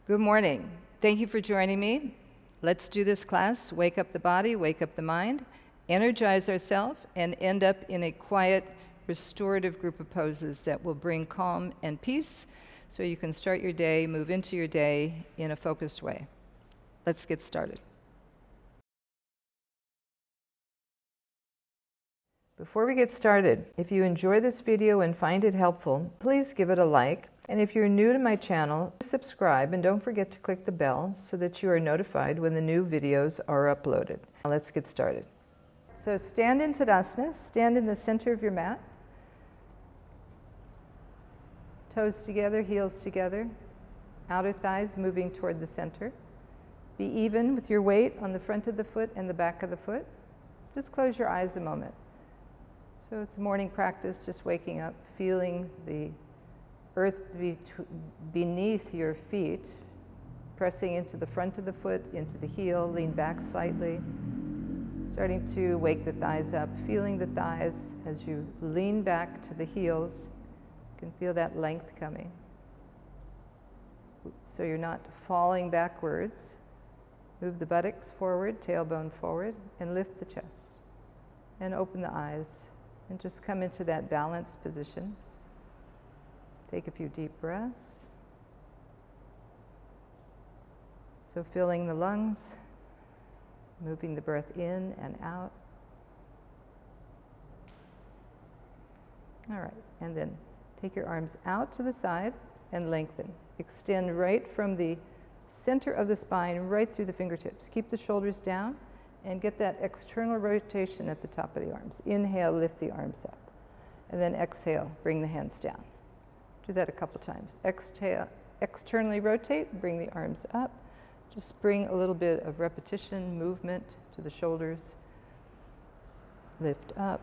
Good morning. Thank you for joining me. Let's do this class. Wake up the body, wake up the mind, energize ourselves, and end up in a quiet, restorative group of poses that will bring calm and peace so you can start your day, move into your day in a focused way. Let's get started. Before we get started, if you enjoy this video and find it helpful, please give it a like. And if you're new to my channel, subscribe and don't forget to click the bell so that you are notified when the new videos are uploaded. Now let's get started. So stand in Tadasana, stand in the center of your mat. Toes together, heels together, outer thighs moving toward the center. Be even with your weight on the front of the foot and the back of the foot. Just close your eyes a moment. So it's morning practice, just waking up, feeling the earth beneath your feet, pressing into the front of the foot, into the heel, lean back slightly, starting to wake the thighs up, feeling the thighs as you lean back to the heels. You can feel that length coming. So you're not falling backwards. Move the buttocks forward, tailbone forward, and lift the chest. And open the eyes, and just come into that balanced position. Take a few deep breaths. So filling the lungs, moving the breath in and out. All right, and then take your arms out to the side and lengthen. Extend right from the center of the spine right through the fingertips. Keep the shoulders down and get that external rotation at the top of the arms. Inhale, lift the arms up. And then exhale, bring the hands down. Do that a couple times. Exhale, externally rotate, bring the arms up. Just bring a little bit of repetition, movement to the shoulders. Lift up.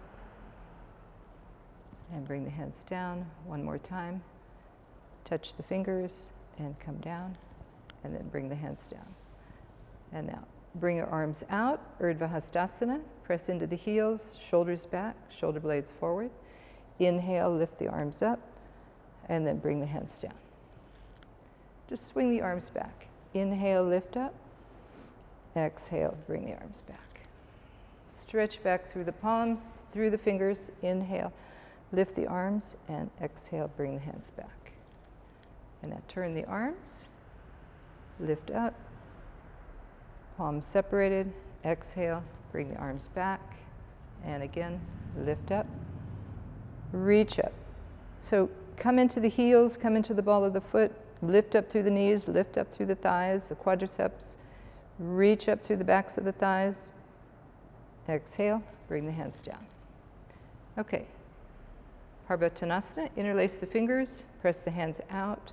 And bring the hands down one more time. Touch the fingers and come down. And then bring the hands down. And now, bring your arms out, Urdhva Hastasana. Press into the heels, shoulders back, shoulder blades forward. Inhale, lift the arms up. And then bring the hands down. Just swing the arms back. Inhale, lift up. Exhale, bring the arms back. Stretch back through the palms, through the fingers. Inhale, lift the arms, and exhale, bring the hands back. And now turn the arms, lift up, palms separated. Exhale, bring the arms back. And again, lift up, reach up. So come into the heels, come into the ball of the foot, lift up through the knees, lift up through the thighs, the quadriceps, reach up through the backs of the thighs. Exhale, bring the hands down. Okay. Parvatasana, interlace the fingers, press the hands out.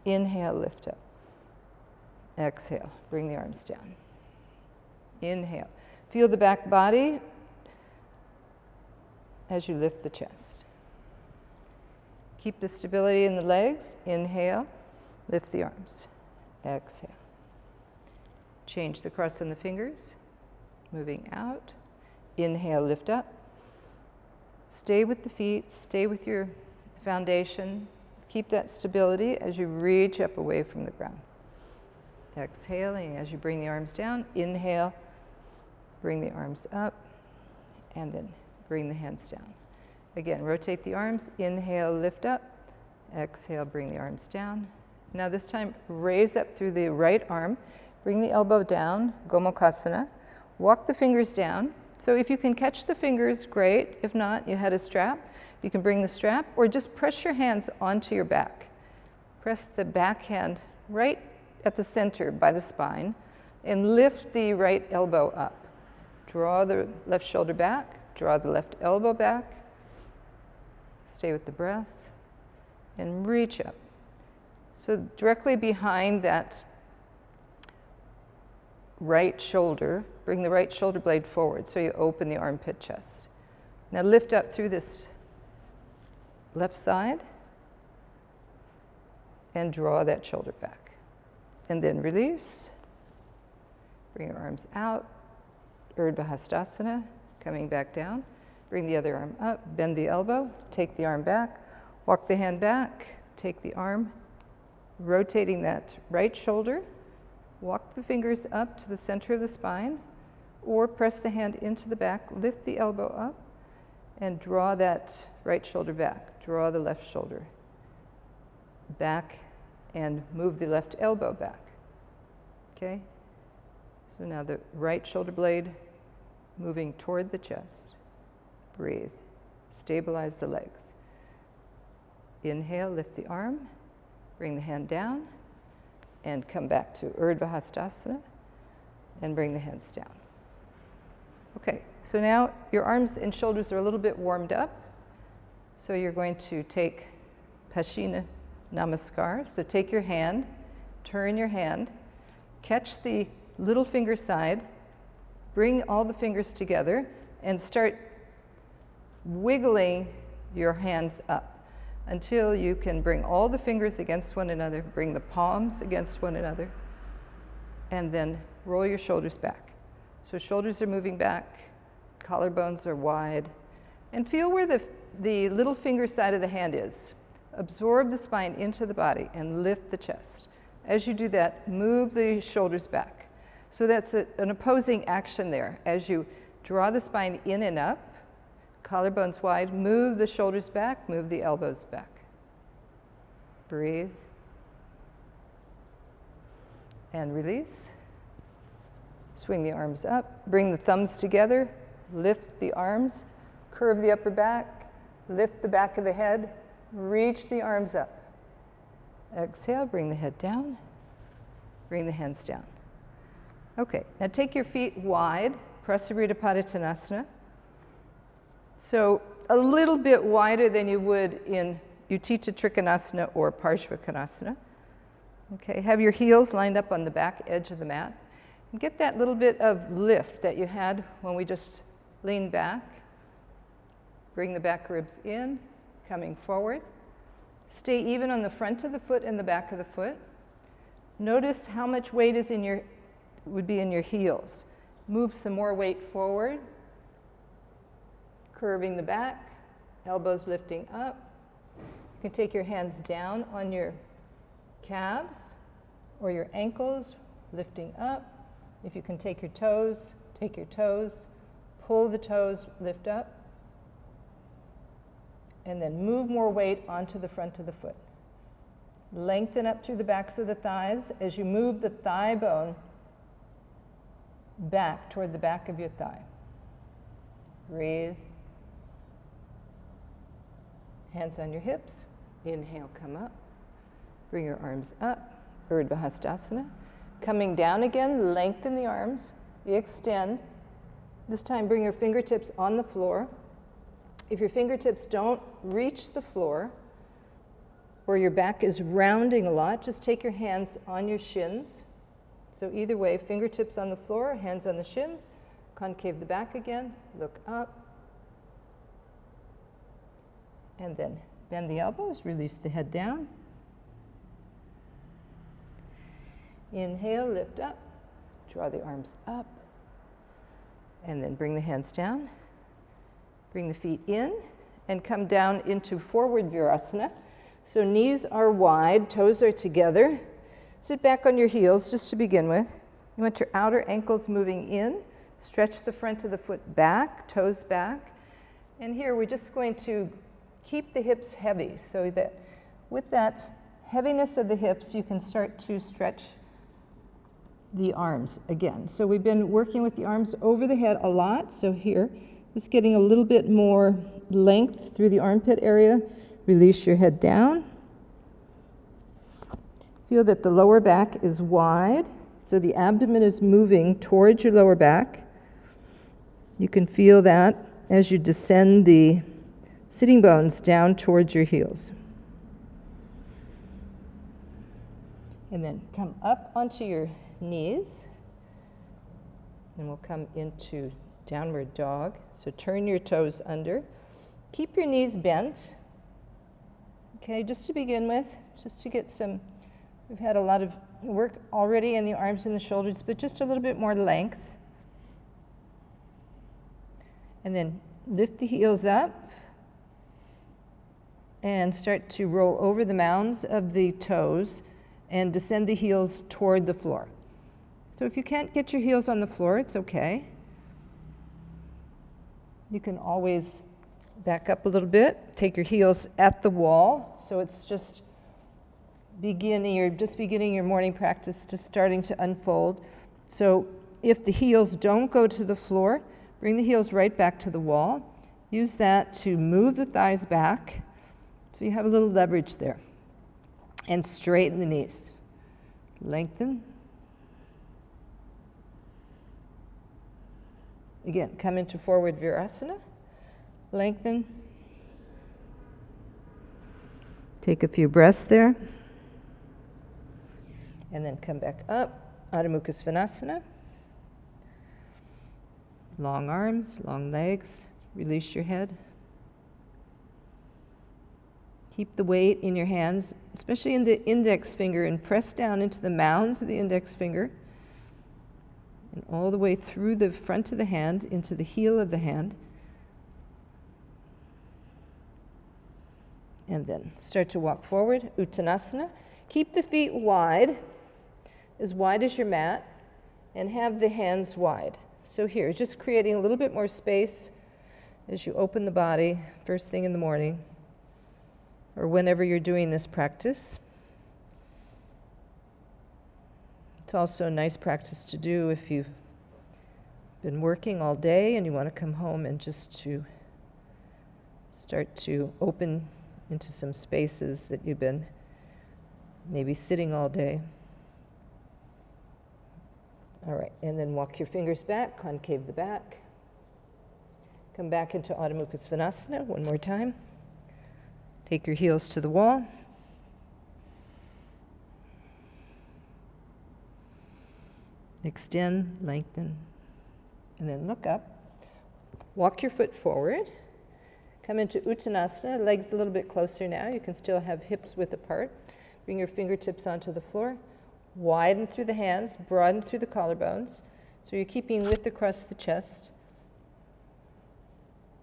Inhale, lift up. Exhale, bring the arms down. Inhale. Feel the back body as you lift the chest. Keep the stability in the legs. Inhale, lift the arms. Exhale. Change the cross on the fingers. Moving out. Inhale, lift up. Stay with the feet. Stay with your foundation. Keep that stability as you reach up away from the ground. Exhaling as you bring the arms down. Inhale, bring the arms up, and then bring the hands down. Again, rotate the arms. Inhale, lift up. Exhale, bring the arms down. Now this time, raise up through the right arm. Bring the elbow down, Gomukhasana. Walk the fingers down. So if you can catch the fingers, great. If not, you had a strap. You can bring the strap, or just press your hands onto your back. Press the back hand right at the center by the spine, and lift the right elbow up. Draw the left shoulder back. Draw the left elbow back. Stay with the breath and reach up. So directly behind that right shoulder, bring the right shoulder blade forward so you open the armpit chest. Now lift up through this left side and draw that shoulder back. And then release. Bring your arms out. Urdhva Hastasana, coming back down. Bring the other arm up, bend the elbow, take the arm back, walk the hand back, take the arm, rotating that right shoulder. Walk the fingers up to the center of the spine, or press the hand into the back, lift the elbow up, and draw that right shoulder back. Draw the left shoulder back, and move the left elbow back. Okay? So now the right shoulder blade moving toward the chest. Breathe. Stabilize the legs. Inhale, lift the arm, bring the hand down, and come back to Urdhva Hastasana, and bring the hands down. Okay, so now your arms and shoulders are a little bit warmed up. So you're going to take Paschima Namaskar. So take your hand, turn your hand, catch the little finger side, bring all the fingers together, and start wiggling your hands up until you can bring all the fingers against one another, bring the palms against one another, and then roll your shoulders back. So shoulders are moving back, collarbones are wide, and feel where the little finger side of the hand is. Absorb the spine into the body and lift the chest. As you do that, move the shoulders back. So that's an opposing action there. As you draw the spine in and up, collarbones wide, move the shoulders back, move the elbows back. Breathe. And release. Swing the arms up, bring the thumbs together, lift the arms, curve the upper back, lift the back of the head, reach the arms up. Exhale, bring the head down, bring the hands down. Okay, now take your feet wide, Prasarita Padottanasana. So a little bit wider than you would in Utkatasana Trikonasana or Parvatasana. Okay, have your heels lined up on the back edge of the mat. And get that little bit of lift that you had when we just leaned back. Bring the back ribs in, coming forward. Stay even on the front of the foot and the back of the foot. Notice how much weight is would be in your heels. Move some more weight forward. Curving the back, elbows lifting up. You can take your hands down on your calves or your ankles, lifting up. If you can take your toes, pull the toes, lift up. And then move more weight onto the front of the foot. Lengthen up through the backs of the thighs as you move the thigh bone back toward the back of your thigh. Breathe. Hands on your hips. Inhale, come up. Bring your arms up. Urdhva Hastasana. Coming down again, lengthen the arms. Extend. This time bring your fingertips on the floor. If your fingertips don't reach the floor, or your back is rounding a lot, just take your hands on your shins. So either way, fingertips on the floor, hands on the shins. Concave the back again, look up. And then bend the elbows, release the head down. Inhale, lift up, draw the arms up, and then bring the hands down. Bring the feet in and come down into forward Virasana. So knees are wide, toes are together. Sit back on your heels just to begin with. You want your outer ankles moving in. Stretch the front of the foot back, toes back. And here we're just going to keep the hips heavy so that with that heaviness of the hips, you can start to stretch the arms again. So we've been working with the arms over the head a lot. So here, just getting a little bit more length through the armpit area. Release your head down. Feel that the lower back is wide, so the abdomen is moving towards your lower back. You can feel that as you descend the sitting bones down towards your heels. And then come up onto your knees. And we'll come into downward dog. So turn your toes under. Keep your knees bent. Okay, just to begin with, just to get some, we've had a lot of work already in the arms and the shoulders, but just a little bit more length. And then lift the heels up and start to roll over the mounds of the toes and descend the heels toward the floor. So if you can't get your heels on the floor, it's okay. You can always back up a little bit, take your heels at the wall, so it's just beginning your morning practice, just starting to unfold. So if the heels don't go to the floor, bring the heels right back to the wall. Use that to move the thighs back, so you have a little leverage there. And straighten the knees. Lengthen. Again, come into forward Virasana. Lengthen. Take a few breaths there. And then come back up. Adho Mukha Svanasana. Long arms, long legs. Release your head. Keep the weight in your hands, especially in the index finger, and press down into the mounds of the index finger and all the way through the front of the hand into the heel of the hand. And then start to walk forward, Utkatasana. Keep the feet wide as your mat, and have the hands wide. So here, just creating a little bit more space as you open the body first thing in the morning, or whenever you're doing this practice. It's also a nice practice to do if you've been working all day and you want to come home and just to start to open into some spaces that you've been maybe sitting all day. All right, and then walk your fingers back, concave the back. Come back into Adho Mukha Svanasana one more time. Take your heels to the wall. Extend, lengthen, and then look up. Walk your foot forward. Come into Utkatasana, legs a little bit closer now. You can still have hips width apart. Bring your fingertips onto the floor. Widen through the hands, broaden through the collarbones. So you're keeping width across the chest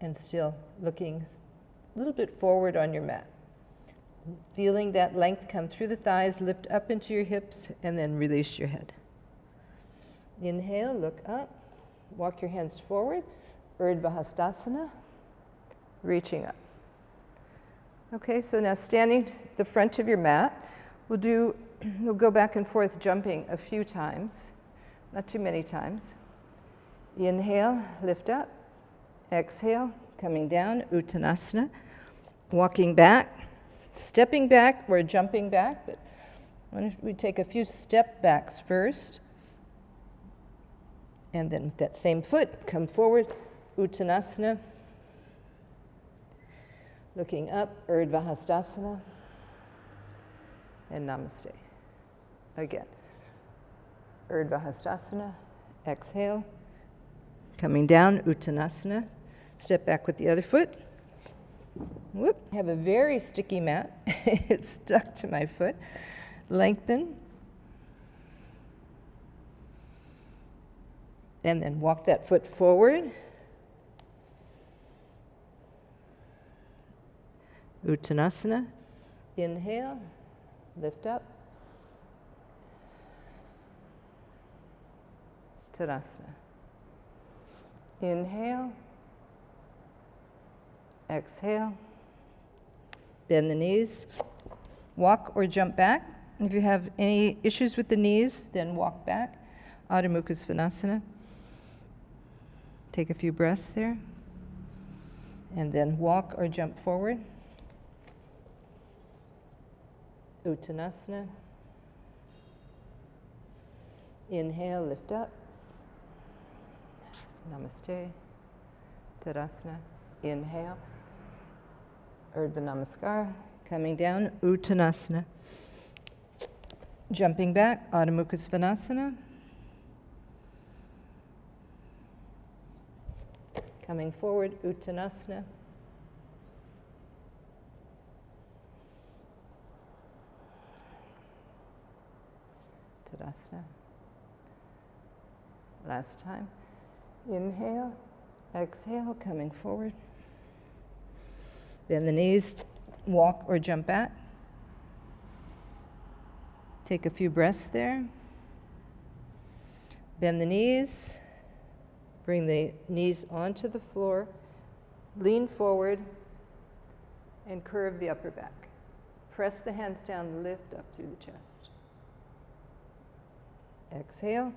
and still looking a little bit forward on your mat. Feeling that length come through the thighs, lift up into your hips, and then release your head. Inhale, look up, walk your hands forward, Urdhva Hastasana, reaching up. Okay, so now standing the front of your mat, we'll go back and forth jumping a few times, not too many times. Inhale, lift up, exhale, coming down, Utkatasana, walking back, stepping back or jumping back, but we take a few step backs first. And then with that same foot, come forward, Utkatasana. Looking up, Urdhva Hastasana. And Namaste. Again, Urdhva Hastasana, exhale. Coming down, Utkatasana. Step back with the other foot. Whoop, I have a very sticky mat. It's stuck to my foot. Lengthen. And then walk that foot forward. Utkatasana. Inhale, lift up. Tadasana. Inhale. Exhale. Bend the knees. Walk or jump back. If you have any issues with the knees, then walk back. Adho Mukha Svanasana. Take a few breaths there. And then walk or jump forward. Utkatasana. Inhale, lift up. Namaste. Tadasana. Inhale. Urdhva Namaskar. Coming down, Utkatasana. Jumping back, Adho Mukha Svanasana. Coming forward, Utkatasana. Tadasana. Last time. Inhale, exhale, coming forward. Bend the knees, walk or jump back. Take a few breaths there. Bend the knees. Bring the knees onto the floor. Lean forward and curve the upper back. Press the hands down, lift up through the chest. Exhale,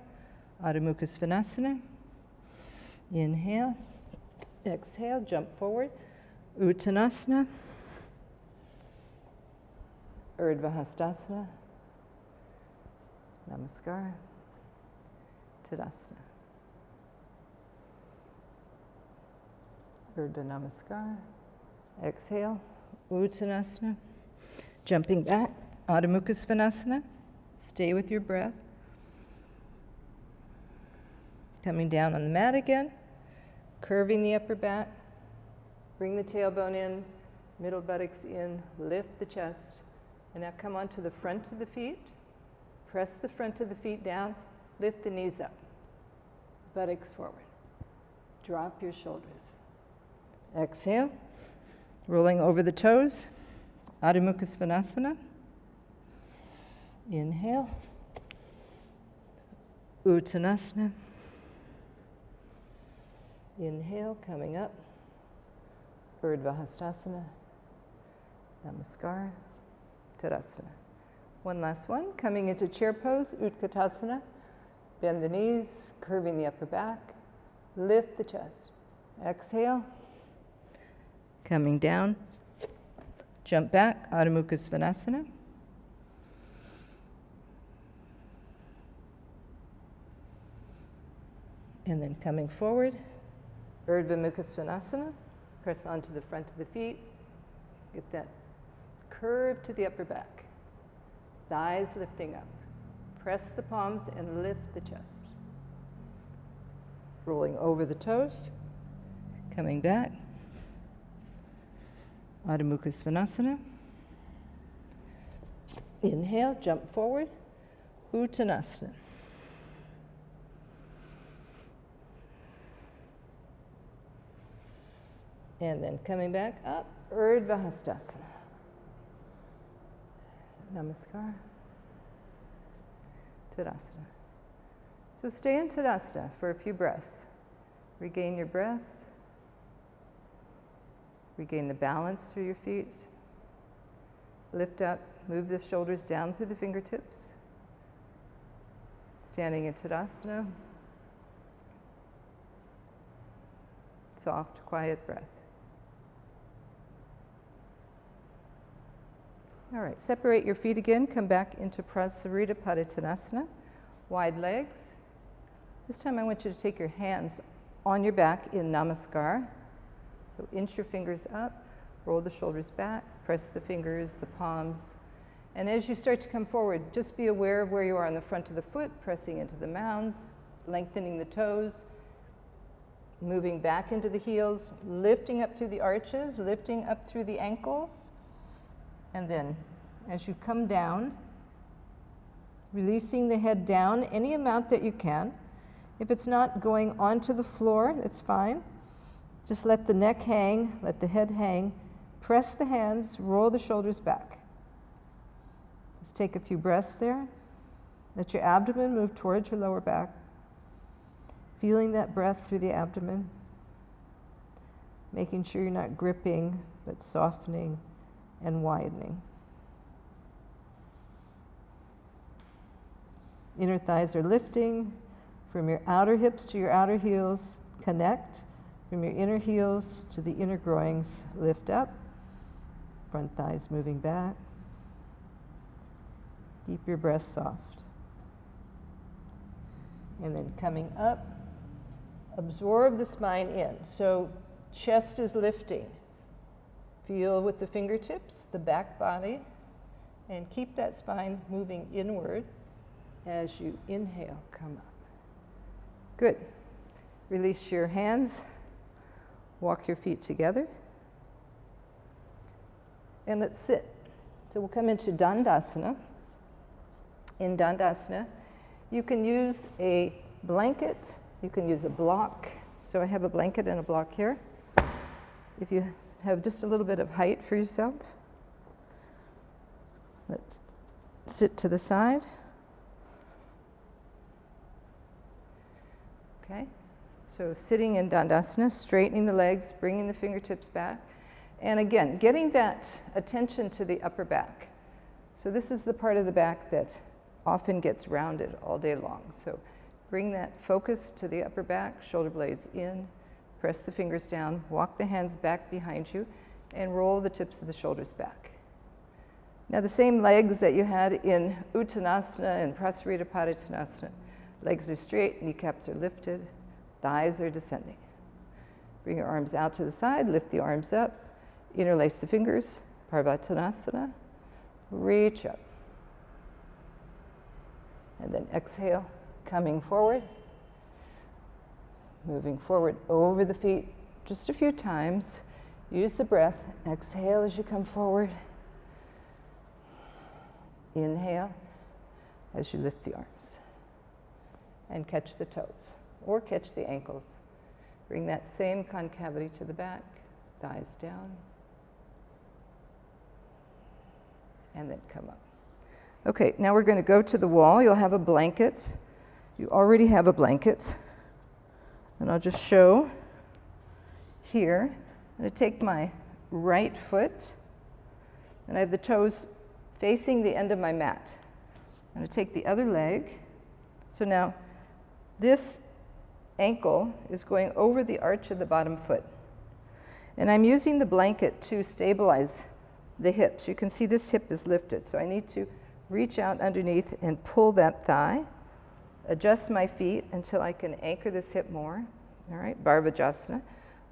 Adho Mukha Svanasana. Inhale, exhale, jump forward. Utkatasana. Urdhva Hastasana. Namaskar. Tadasana. Urdhva Namaskar. Exhale, Utkatasana. Jumping back, Adho Mukha Svanasana. Stay with your breath. Coming down on the mat again, curving the upper back. Bring the tailbone in, middle buttocks in, lift the chest. And now come onto the front of the feet. Press the front of the feet down, lift the knees up. Buttocks forward. Drop your shoulders. Exhale, rolling over the toes. Adho Mukha Svanasana. Inhale. Utkatasana. Inhale, coming up. Urdhva Hastasana. Namaskar. Tadasana. One last one. Coming into chair pose, Utkatasana. Bend the knees, curving the upper back. Lift the chest. Exhale. Coming down. Jump back, Adho Mukha Svanasana. And then coming forward, Urdhva Mukha Svanasana. Press onto the front of the feet. Get that curve to the upper back. Thighs lifting up. Press the palms and lift the chest. Rolling over the toes. Coming back. Adho Mukha Svanasana. Inhale, jump forward. Utkatasana. And then coming back up, Urdhva Hastasana. Namaskar. Tadasana. So stay in Tadasana for a few breaths. Regain your breath. Regain the balance through your feet. Lift up, move the shoulders down through the fingertips. Standing in Tadasana. Soft, quiet breath. All right, separate your feet again. Come back into Prasarita Padottanasana. Wide legs. This time I want you to take your hands on your back in Namaskar. So inch your fingers up, roll the shoulders back, press the fingers, the palms. And as you start to come forward, just be aware of where you are on the front of the foot, pressing into the mounds, lengthening the toes, moving back into the heels, lifting up through the arches, lifting up through the ankles. And then as you come down, releasing the head down any amount that you can. If it's not going onto the floor, it's fine. Just let the neck hang, let the head hang. Press the hands, roll the shoulders back. Just take a few breaths there. Let your abdomen move towards your lower back. Feeling that breath through the abdomen. Making sure you're not gripping, but softening and widening. Inner thighs are lifting. From your outer hips to your outer heels, connect. From your inner heels to the inner groins, lift up. Front thighs moving back. Keep your breath soft. And then coming up, absorb the spine in. So chest is lifting. Feel with the fingertips, the back body, and keep that spine moving inward as you inhale, come up. Good. Release your hands. Walk your feet together. And let's sit. So we'll come into Dandasana. In Dandasana, you can use a blanket, you can use a block. So I have a blanket and a block here. If you have just a little bit of height for yourself, let's sit to the side. Okay, so sitting in Dandasana, straightening the legs, bringing the fingertips back. And again, getting that attention to the upper back. So this is the part of the back that often gets rounded all day long. So bring that focus to the upper back, shoulder blades in, press the fingers down, walk the hands back behind you, and roll the tips of the shoulders back. Now the same legs that you had in Utkatasana and Prasarita Padottanasana. Legs are straight, kneecaps are lifted, thighs are descending. Bring your arms out to the side, lift the arms up, interlace the fingers, Parvatasana, reach up. And then exhale, coming forward, moving forward over the feet just a few times. Use the breath, exhale as you come forward. Inhale as you lift the arms. And catch the toes, or catch the ankles. Bring that same concavity to the back, thighs down, and then come up. Okay, now we're going to go to the wall. You'll have a blanket. You already have a blanket. And I'll just show here. I'm going to take my right foot, and I have the toes facing the end of my mat. I'm going to take the other leg. So now, this ankle is going over the arch of the bottom foot. And I'm using the blanket to stabilize the hips. You can see this hip is lifted, so I need to reach out underneath and pull that thigh, adjust my feet until I can anchor this hip more. All right, Bharadvajasana,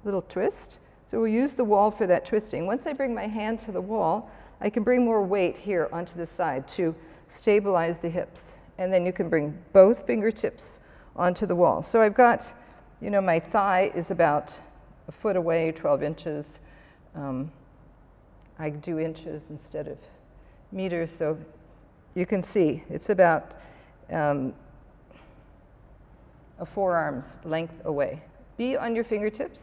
little twist. So we'll use the wall for that twisting. Once I bring my hand to the wall, I can bring more weight here onto the side to stabilize the hips. And then you can bring both fingertips onto the wall. So I've got, my thigh is about a foot away, 12 inches. I do inches instead of meters, so you can see it's about a forearm's length away. Be on your fingertips.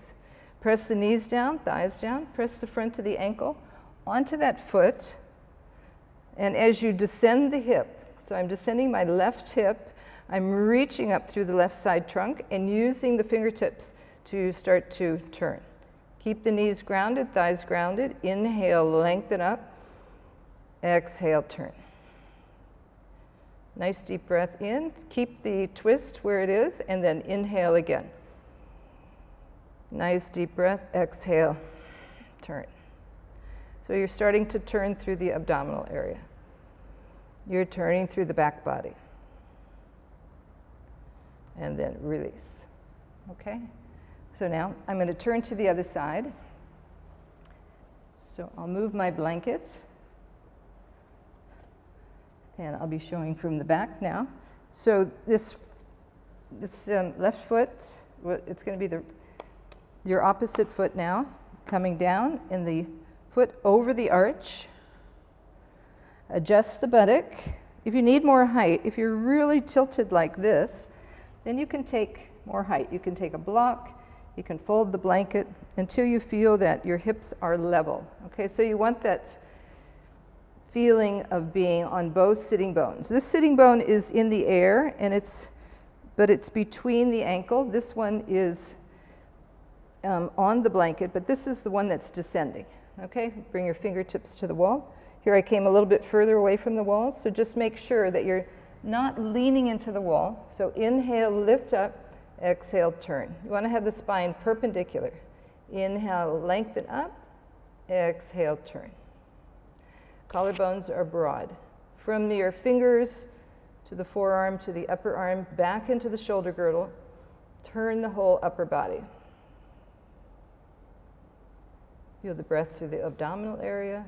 Press the knees down, thighs down. Press the front of the ankle onto that foot. And as you descend the hip, so I'm descending my left hip, I'm reaching up through the left side trunk and using the fingertips to start to turn. Keep the knees grounded, thighs grounded. Inhale, lengthen up. Exhale, turn. Nice deep breath in. Keep the twist where it is, and then inhale again. Nice deep breath. Exhale, turn. So you're starting to turn through the abdominal area. You're turning through the back body. And then release. Okay? So now I'm going to turn to the other side. So I'll move my blanket. And I'll be showing from the back now. So this left foot, it's going to be your opposite foot now, coming down, and the foot over the arch. Adjust the buttock. If you need more height, if you're really tilted like this, then you can take more height. You can take a block, you can fold the blanket until you feel that your hips are level. Okay, so you want that feeling of being on both sitting bones. This sitting bone is in the air, but it's between the ankle. This one is on the blanket, but this is the one that's descending. Okay, bring your fingertips to the wall. Here I came a little bit further away from the wall, so just make sure that you're not leaning into the wall. So inhale, lift up, exhale, turn. You want to have the spine perpendicular. Inhale, lengthen up, exhale, turn. Collarbones are broad. From your fingers to the forearm to the upper arm, back into the shoulder girdle, turn the whole upper body. Feel the breath through the abdominal area.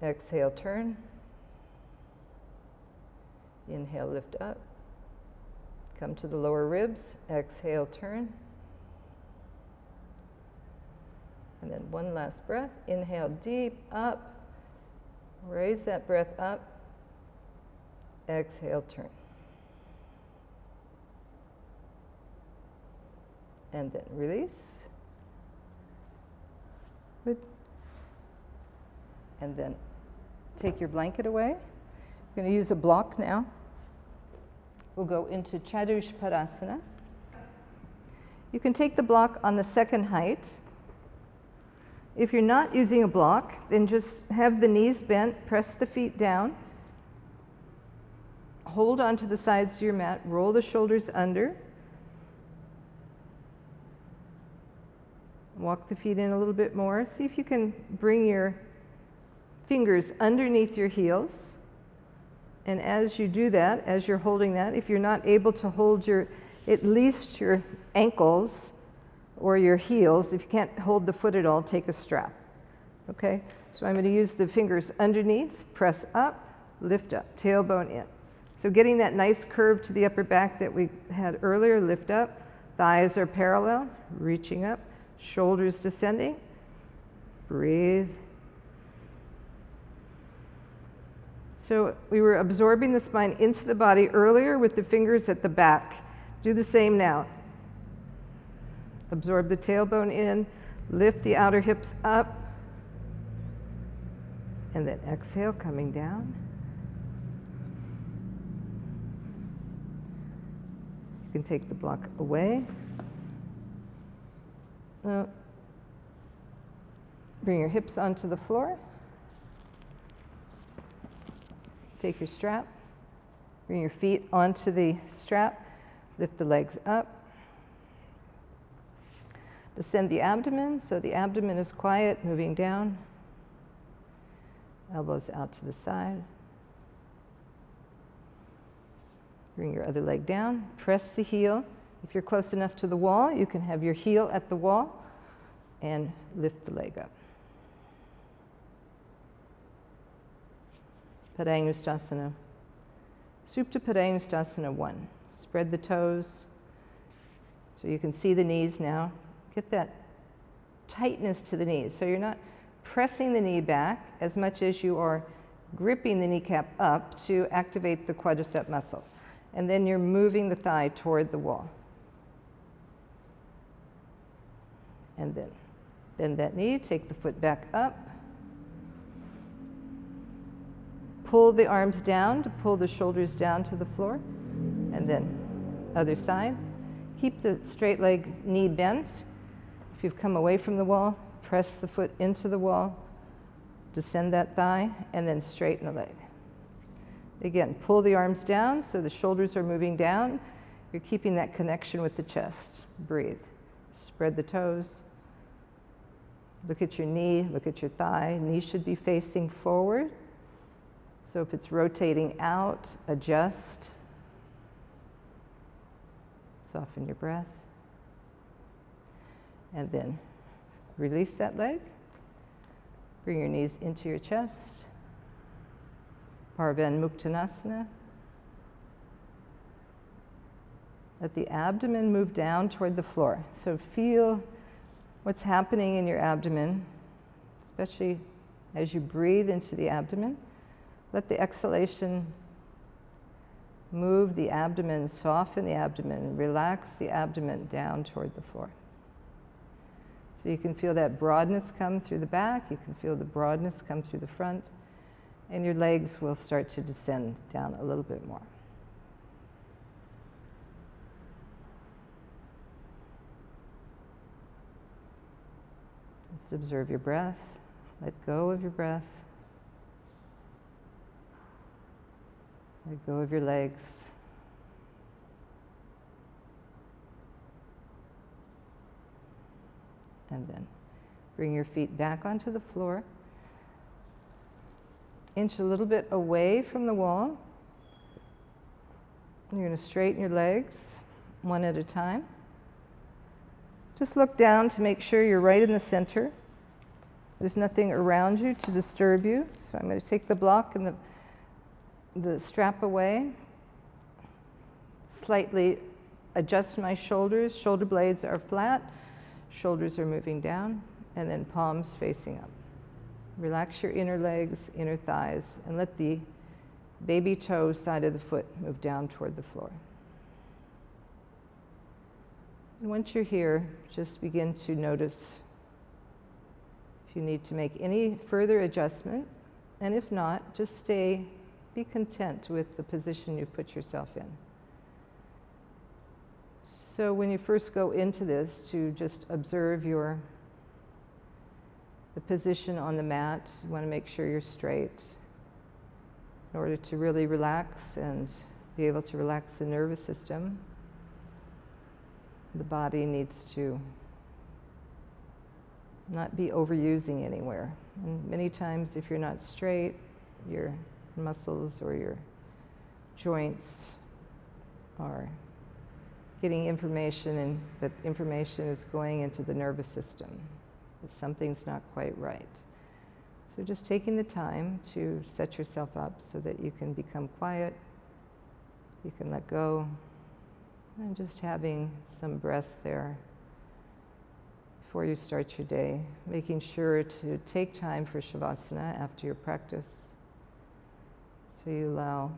Exhale, turn. Inhale, lift up. Come to the lower ribs. Exhale, turn. And then one last breath. Inhale deep, up. Raise that breath up. Exhale, turn. And then release. Good. And then take your blanket away. I'm going to use a block now. We'll go into Chatuspadasana. You can take the block on the second height. If you're not using a block, then just have the knees bent, press the feet down, hold onto the sides of your mat, roll the shoulders under, walk the feet in a little bit more. See if you can bring your fingers underneath your heels. And as you do that, as you're holding that, if you're not able to hold at least your ankles or your heels, if you can't hold the foot at all, take a strap. Okay? So I'm going to use the fingers underneath, press up, lift up, tailbone in. So getting that nice curve to the upper back that we had earlier, lift up, thighs are parallel, reaching up, shoulders descending, breathe. So we were absorbing the spine into the body earlier with the fingers at the back. Do the same now. Absorb the tailbone in, lift the outer hips up, and then exhale, coming down. You can take the block away. Now, bring your hips onto the floor. Take your strap, bring your feet onto the strap, lift the legs up. Descend the abdomen, so the abdomen is quiet, moving down. Elbows out to the side. Bring your other leg down, press the heel. If you're close enough to the wall, you can have your heel at the wall and lift the leg up. Padangusthasana. Supta Padangusthasana 1. Spread the toes so you can see the knees now. Get that tightness to the knees. So you're not pressing the knee back as much as you are gripping the kneecap up to activate the quadricep muscle. And then you're moving the thigh toward the wall. And then bend that knee, take the foot back up. Pull the arms down to pull the shoulders down to the floor. And then other side. Keep the straight leg knee bent. If you've come away from the wall, press the foot into the wall, descend that thigh, and then straighten the leg. Again, pull the arms down so the shoulders are moving down. You're keeping that connection with the chest. Breathe. Spread the toes. Look at your knee, look at your thigh. Knee should be facing forward. So if it's rotating out, adjust. Soften your breath. And then release that leg. Bring your knees into your chest. Pawanmuktanasana. Let the abdomen move down toward the floor. So feel what's happening in your abdomen, especially as you breathe into the abdomen. Let the exhalation move the abdomen, soften the abdomen, relax the abdomen down toward the floor. So you can feel that broadness come through the back, you can feel the broadness come through the front, and your legs will start to descend down a little bit more. Just observe your breath, let go of your breath. Let go of your legs. And then bring your feet back onto the floor. Inch a little bit away from the wall. You're going to straighten your legs one at a time. Just look down to make sure you're right in the center. There's nothing around you to disturb you. So I'm going to take the block and the strap away, slightly adjust my shoulders, shoulder blades are flat, shoulders are moving down, and then palms facing up. Relax your inner legs, inner thighs, and let the baby toe side of the foot move down toward the floor. And once you're here, just begin to notice if you need to make any further adjustment, and if not, just be content with the position you put yourself in. So when you first go into this, to just observe the position on the mat. You want to make sure you're straight in order to really relax and be able to relax the nervous system. The body needs to not be overusing anywhere. And many times if you're not straight, your muscles or your joints are getting information, and that information is going into the nervous system, that something's not quite right. So just taking the time to set yourself up so that you can become quiet, you can let go, and just having some breaths there before you start your day, making sure to take time for Savasana after your practice. So you allow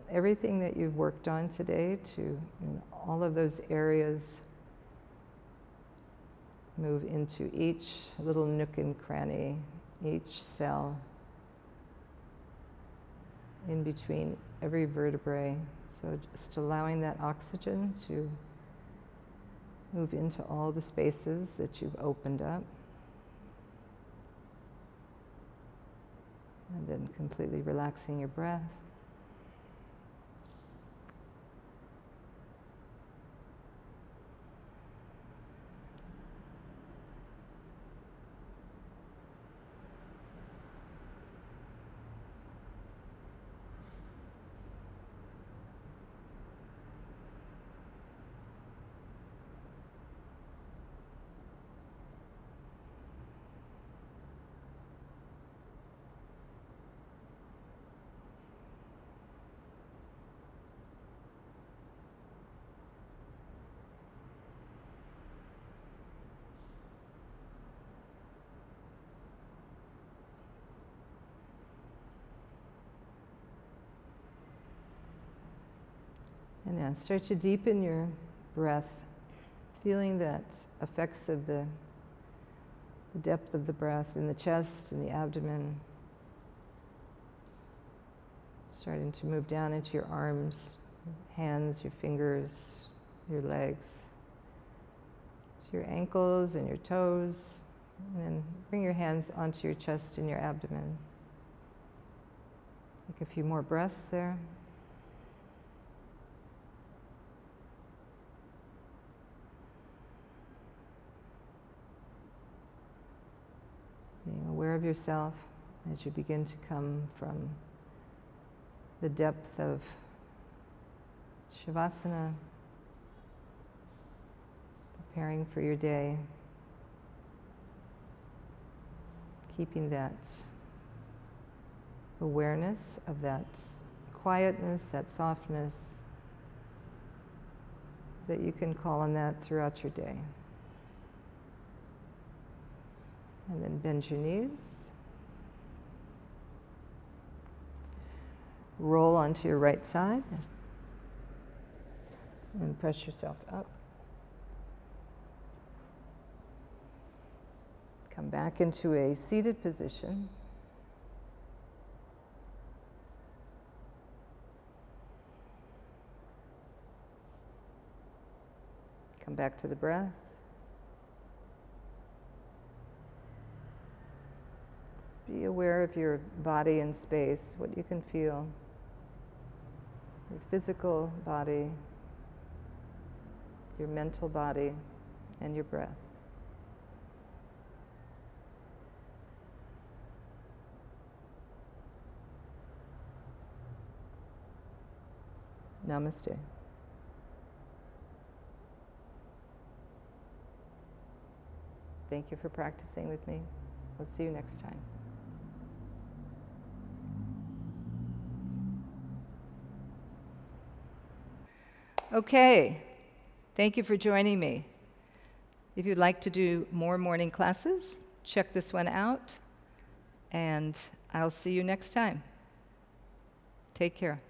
everything that you've worked on today to, in all of those areas, move into each little nook and cranny, each cell, in between every vertebrae. So just allowing that oxygen to move into all the spaces that you've opened up. And then completely relaxing your breath. And now start to deepen your breath, feeling that effects of the depth of the breath in the chest and the abdomen, starting to move down into your arms, hands, your fingers, your legs, to your ankles and your toes, and then bring your hands onto your chest and your abdomen. Take a few more breaths there. Being aware of yourself as you begin to come from the depth of Savasana, preparing for your day, keeping that awareness of that quietness, that softness, that you can call on that throughout your day. And then bend your knees. Roll onto your right side. And press yourself up. Come back into a seated position. Come back to the breath. Be aware of your body and space, what you can feel, your physical body, your mental body, and your breath. Namaste. Thank you for practicing with me. We'll see you next time. Okay, thank you for joining me. If you'd like to do more morning classes, check this one out, and I'll see you next time. Take care.